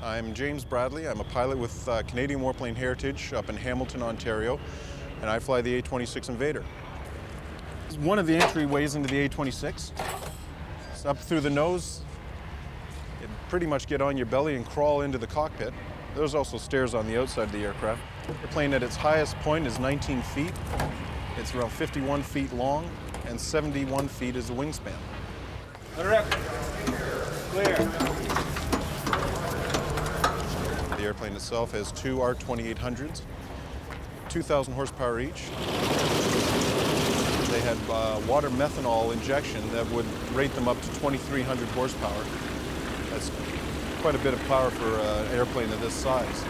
I'm James Bradley. I'm a pilot with Canadian Warplane Heritage up in Hamilton, Ontario, and I fly the A-26 Invader. It's one of the entryways into the A-26. It's up through the nose. You pretty much get on your belly and crawl into the cockpit. There's also stairs on the outside of the aircraft. The plane at its highest point is 19 feet. It's around 51 feet long, and 71 feet is the wingspan. Let her up. Clear. The airplane itself has two R-2800s, 2,000 horsepower each. They had water methanol injection that would rate them up to 2,300 horsepower. That's quite a bit of power for an airplane of this size.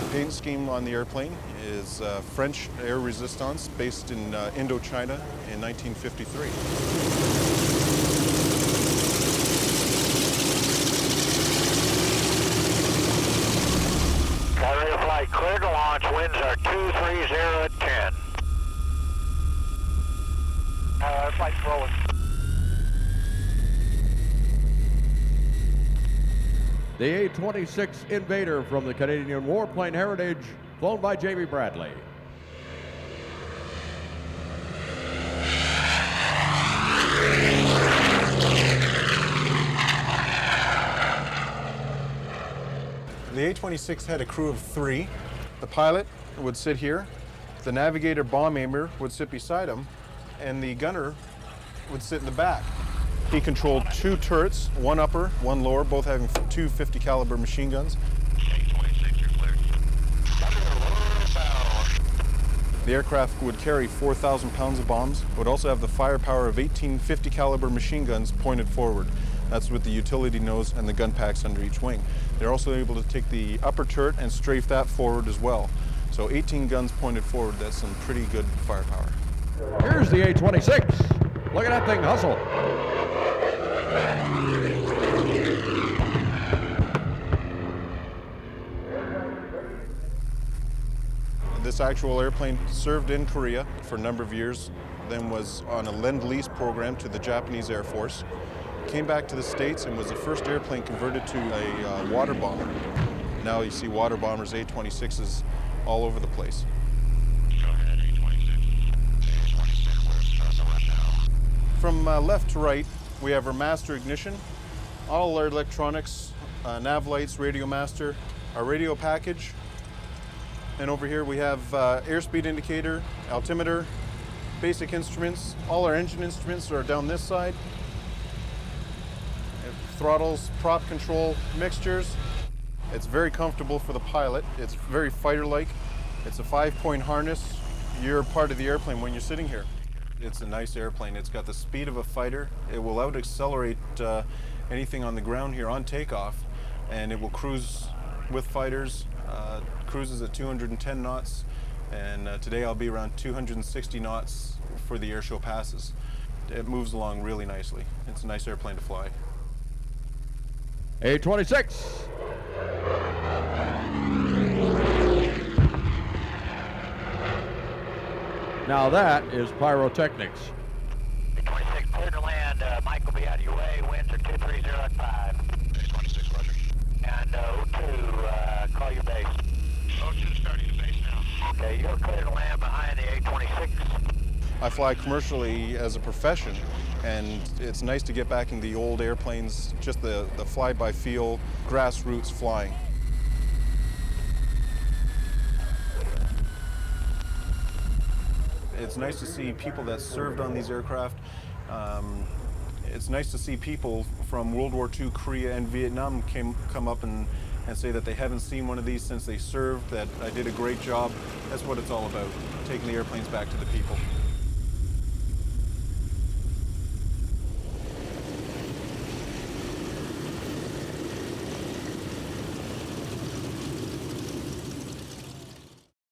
The paint scheme on the airplane is French air resistance based in Indochina in 1953. Ready to fly, clear to launch, winds are 230 at 10. Flight's rolling. The A-26 Invader from the Canadian Warplane Heritage, flown by Jamie Bradley. The A-26 had a crew of 3. The pilot would sit here, the navigator bomb aimer would sit beside him, and the gunner would sit in the back. He controlled 2 turrets, one upper, one lower, both having 2 50 caliber machine guns. A-26, you're clear. The aircraft would carry 4,000 pounds of bombs. It would also have the firepower of 18 50 caliber machine guns pointed forward. That's with the utility nose and the gun packs under each wing. They're also able to take the upper turret and strafe that forward as well. So 18 guns pointed forward, that's some pretty good firepower. Here's the A-26. Look at that thing hustle. This actual airplane served in Korea for a number of years, then was on a Lend-Lease program to the Japanese Air Force. Came back to the States and was the first airplane converted to a water bomber. Now you see water bombers, A-26s, all over the place. Go ahead, A-26. A-26, we're starting to run now. From left to right, we have our master ignition, all our electronics, nav lights, radio master, our radio package, and over here we have airspeed indicator, altimeter, basic instruments. All our engine instruments are down this side. Throttles, prop control, mixtures. It's very comfortable for the pilot. It's very fighter-like. It's a 5-point harness. You're part of the airplane when you're sitting here. It's a nice airplane. It's got the speed of a fighter. It will out-accelerate anything on the ground here on takeoff, and it will cruise with fighters. Cruises at 210 knots, and today I'll be around 260 knots for the airshow passes. It moves along really nicely. It's a nice airplane to fly. A-26. Now that is pyrotechnics. A-26, clear to land. Mike will be out of your way. Winds are 230 at 5. A-26, roger. And O2, call your base. O2 starting the base now. Okay, you're clear to land behind the A-26. I fly commercially as a profession, and it's nice to get back in the old airplanes, just the fly-by-feel, grassroots flying. It's nice to see people that served on these aircraft. It's nice to see people from World War II, Korea, and Vietnam come up and say that they haven't seen one of these since they served, that I did a great job. That's what it's all about, taking the airplanes back to the people.